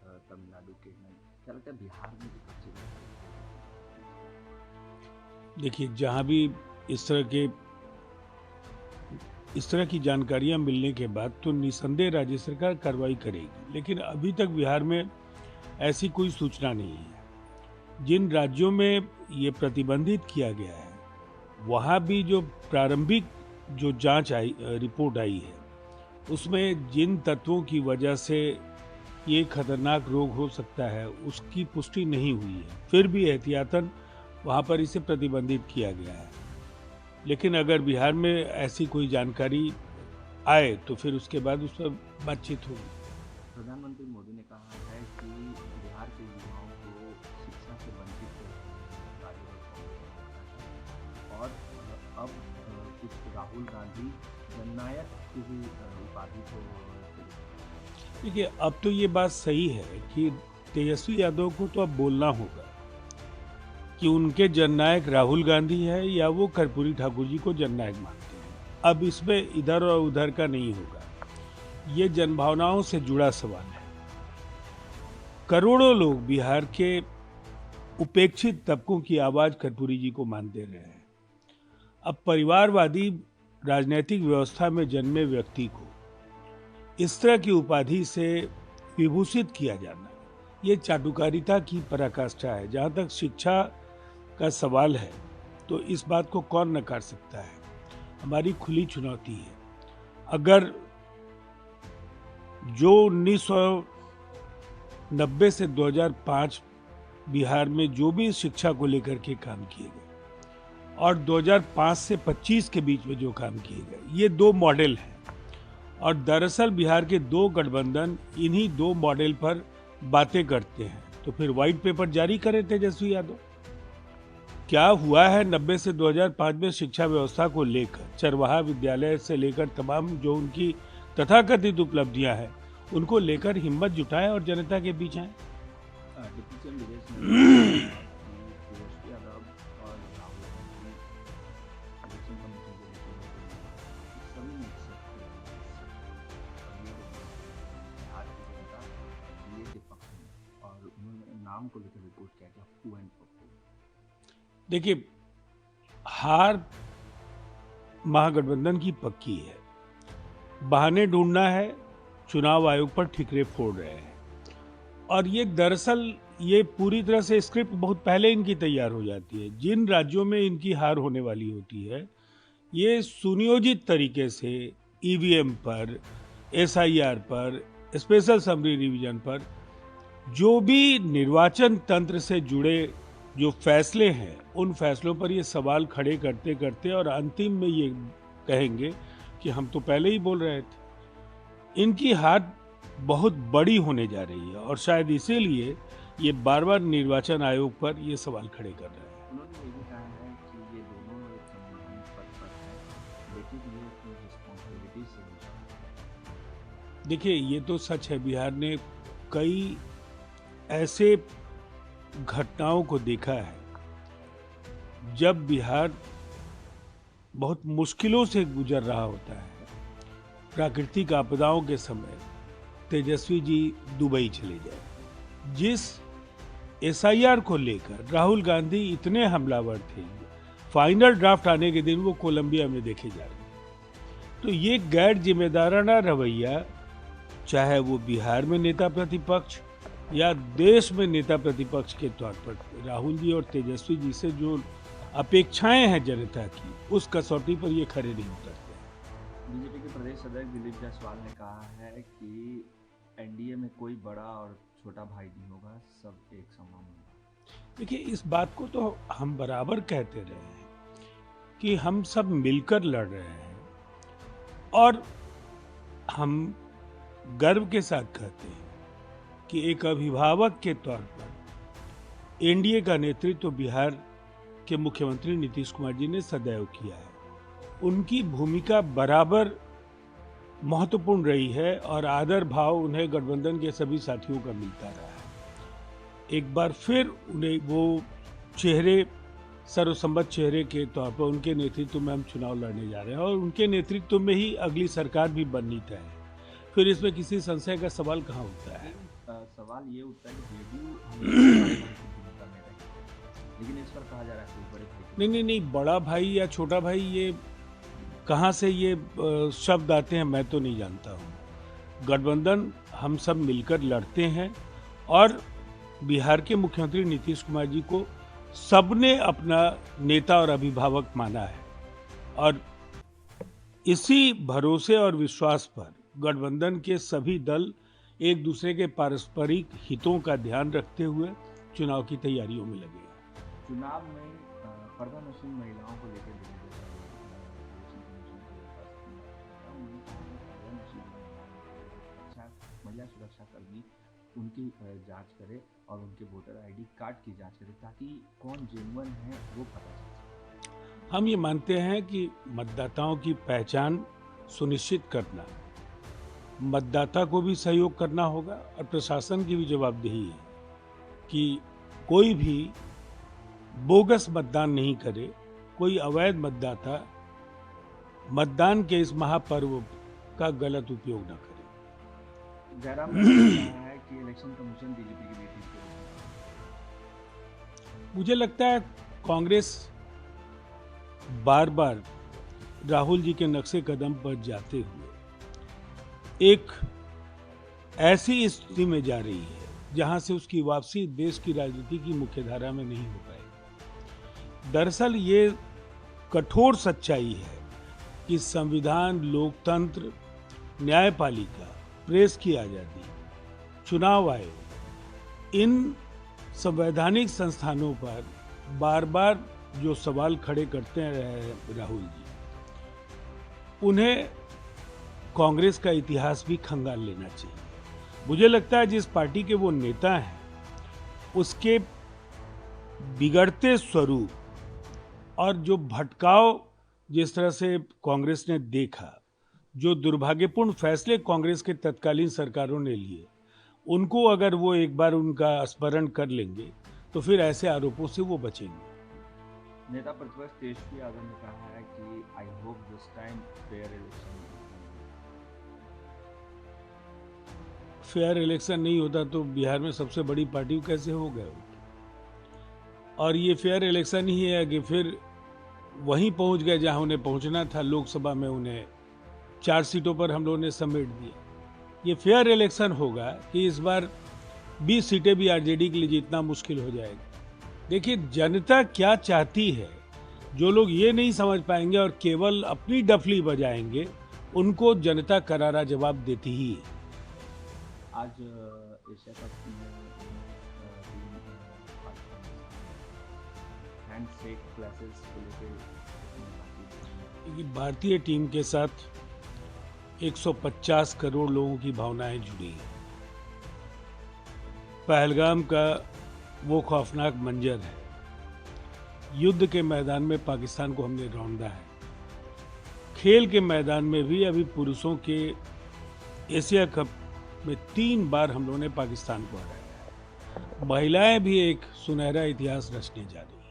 तमिलनाडु के में क्या लगता है बिहार में भी कुछ चीजें देखिए, जहाँ भी इस तरह के इस तरह की जानकारियां मिलने के बाद तो निसंदेह राज्य सरकार कार्रवाई करेगी, लेकिन अभी तक बिहार में ऐसी कोई सूचना नहीं है। जिन राज्यों में ये प्रतिबंधित किया गया है, वहाँ भी जो प्रारंभिक जो जांच आई, रिपोर्ट आई है, उसमें जिन तत्वों की वजह से ये खतरनाक रोग हो सकता है उसकी पुष्टि नहीं हुई है। फिर भी एहतियातन वहाँ पर इसे प्रतिबंधित किया गया है। लेकिन अगर बिहार में ऐसी कोई जानकारी आए तो फिर उसके बाद उस पर बातचीत होगी। प्रधानमंत्री मोदी ने कहा है कि बिहार के युवाओं को शिक्षा से वंचित कार्य और अब कुछ राहुल गांधी जननायक की भी उपाधि को देखिए, अब तो ये बात सही है कि तेजस्वी यादव को तो अब बोलना होगा कि उनके जननायक राहुल गांधी है या वो कर्पूरी ठाकुर जी को जननायक मानते हैं। अब इसमें इधर और उधर का नहीं होगा। ये जनभावनाओं से जुड़ा सवाल है। करोड़ों लोग बिहार के उपेक्षित तबकों की आवाज कर्पूरी जी को मानते रहे हैं। अब परिवारवादी राजनीतिक व्यवस्था में जन्मे व्यक्ति को इस तरह की उपाधि से विभूषित किया जाना, ये चाटुकारिता की पराकाष्ठा है। जहां तक शिक्षा का सवाल है तो इस बात को कौन नकार सकता है। हमारी खुली चुनौती है। अगर जो 1990 से 2005 बिहार में जो भी शिक्षा को लेकर के काम किए गए और 2005 से 25 के बीच में जो काम किए गए, ये दो मॉडल हैं। और दरअसल बिहार के दो गठबंधन इन्हीं दो मॉडल पर बातें करते हैं। तो फिर व्हाइट पेपर जारी करे तेजस्वी यादव। क्या हुआ है 90 से 2005 में शिक्षा व्यवस्था को लेकर, चरवाहा विद्यालय से लेकर तमाम जो उनकी तथाकथित उपलब्धियां हैं, उनको लेकर हिम्मत जुटाएं और जनता के बीच आए। डिप्टी सीएम विदेश में तेजस्वी यादव और राहुल गांधी इलेक्शन कमीशन को लेकर सभी ने बिहार की जनता ये के पक्ष में और उन्होंने नाम को लेकर रिपोर्ट किया कि पप्पू एंड पप्पू। देखिए, हार महागठबंधन की पक्की है। बहाने ढूंढना है, चुनाव आयोग पर ठिकरे फोड़ रहे हैं। और ये दरअसल ये पूरी तरह से स्क्रिप्ट बहुत पहले इनकी तैयार हो जाती है। जिन राज्यों में इनकी हार होने वाली होती है, ये सुनियोजित तरीके से ईवीएम पर, एसआईआर पर, स्पेशल समरी रिवीजन पर, जो भी निर्वाचन तंत्र से जुड़े जो फैसले हैं, उन फैसलों पर ये सवाल खड़े करते करते और अंतिम में ये कहेंगे कि हम तो पहले ही बोल रहे थे। इनकी हार बहुत बड़ी होने जा रही है और शायद इसीलिए ये बार बार निर्वाचन आयोग पर ये सवाल खड़े कर रहे हैं। उन्होंने ये भी कहा है कि ये दोनों एक संवैधानिक पद पर हैं, लेकिन ये अपनी रिस्पॉन्सिबिलिटी से देखिए, ये तो सच है। बिहार ने कई ऐसे घटनाओं को देखा है जब बिहार बहुत मुश्किलों से गुजर रहा होता है। प्राकृतिक आपदाओं के समय तेजस्वी जी दुबई चले गए। जिस एसआईआर को लेकर राहुल गांधी इतने हमलावर थे, फाइनल ड्राफ्ट आने के दिन वो कोलंबिया में देखे जा रहे। तो ये गैर जिम्मेदाराना रवैया, चाहे वो बिहार में नेता प्रतिपक्ष या देश में नेता प्रतिपक्ष के तौर पर राहुल जी और तेजस्वी जी से जो अपेक्षाएं हैं जनता की, उस कसौटी पर ये खरे नहीं उतरते। बीजेपी के प्रदेश अध्यक्ष दिलीप जायसवाल ने कहा है कि एनडीए में कोई बड़ा और छोटा भाई नहीं होगा, सब एक समान होगा। देखिए, इस बात को तो हम बराबर कहते रहे हैं कि हम सब मिलकर लड़ रहे हैं और हम गर्व के साथ कहते हैं कि एक अभिभावक के तौर पर एनडीए का नेतृत्व बिहार के मुख्यमंत्री नीतीश कुमार जी ने सदैव किया है। उनकी भूमिका बराबर महत्वपूर्ण रही है और आदर भाव उन्हें गठबंधन के सभी साथियों का मिलता रहा है। एक बार फिर उन्हें वो चेहरे, सर्वसम्मत चेहरे के तौर पर उनके नेतृत्व में हम चुनाव लड़ने जा रहे हैं और उनके नेतृत्व में ही अगली सरकार भी बननी तय है। फिर इसमें किसी संशय का सवाल कहाँ होता है। सवाल ये उठता है कि जेडीयू हमेशा बड़े भाई की भूमिका में रही है, लेकिन इस पर कहा जा रहा है कोई बड़े भाई की नहीं नहीं नहीं, बड़ा भाई या छोटा भाई, ये कहाँ से ये शब्द आते हैं मैं तो नहीं जानता हूँ। गठबंधन हम सब मिलकर लड़ते हैं और बिहार के मुख्यमंत्री नीतीश कुमार जी को सबने अपना नेता और अभिभावक माना है और इसी भरोसे और विश्वास पर गठबंधन के सभी दल एक दूसरे के पारस्परिक हितों का ध्यान रखते हुए चुनाव की तैयारियों में लगे हैं। चुनाव में पर्दानशीन महिलाओं को लेकर दिल्ली के अच्छा महिला सुरक्षा कर्मी उनकी जांच करे और उनके वोटर आईडी कार्ड की जांच करे ताकि कौन जेन्युइन है वो पता चले। हम ये मानते हैं कि मतदाताओं की पहचान सुनिश्चित करना, मतदाता को भी सहयोग करना होगा और प्रशासन की भी जवाबदेही है कि कोई भी बोगस मतदान नहीं करे, कोई अवैध मतदाता मतदान के इस महापर्व का गलत उपयोग न करे। जयराम ने कहा है कि इलेक्शन कमीशन बीजेपी की बेटी को, मुझे लगता है कांग्रेस बार बार राहुल जी के नक्शे कदम पर जाते हुए एक ऐसी स्थिति में जा रही है जहां से उसकी वापसी देश की राजनीति की मुख्यधारा में नहीं हो पाएगी। दरअसल ये कठोर सच्चाई है कि संविधान, लोकतंत्र, न्यायपालिका, प्रेस की आजादी, चुनाव आयोग, इन संवैधानिक संस्थानों पर बार बार जो सवाल खड़े करते रहे राहुल जी, उन्हें कांग्रेस का इतिहास भी खंगाल लेना चाहिए। मुझे लगता है जिस पार्टी के वो नेता हैं उसके बिगड़ते स्वरूप और जो भटकाव जिस तरह से कांग्रेस ने देखा, जो दुर्भाग्यपूर्ण फैसले कांग्रेस के तत्कालीन सरकारों ने लिए, उनको अगर वो एक बार उनका स्मरण कर लेंगे तो फिर ऐसे आरोपों से वो बचेंगे। नेता प्रतिपक्ष तेजस्वी यादव ने कहा है कि I hope this time fair election. Fair election नहीं होता तो बिहार में सबसे बड़ी पार्टी कैसे हो गए? और ये फेयर इलेक्शन ही है कि फिर वहीं पहुंच गए जहां उन्हें पहुंचना था। लोकसभा में उन्हें 4 सीटों पर हम लोगों ने समेट दिया। ये फेयर इलेक्शन होगा कि इस बार 20 सीटें भी आरजेडी के लिए जीतना मुश्किल हो जाएगी। देखिए जनता क्या चाहती है, जो लोग ये नहीं समझ पाएंगे और केवल अपनी डफली बजाएंगे, उनको जनता करारा जवाब देती ही है। आज एशिया कप में हैंडशेक क्लासेस को लेकर भारतीय टीम के साथ 150 करोड़ लोगों की भावनाएं जुड़ी हैं। पहलगाम का वो खौफनाक मंजर है। युद्ध के मैदान में पाकिस्तान को हमने रौंदा है। खेल के मैदान में भी अभी पुरुषों के एशिया कप में 3 बार हम लोगों ने पाकिस्तान को हराया है। महिलाएं भी एक सुनहरा इतिहास रचने जा रही हैं।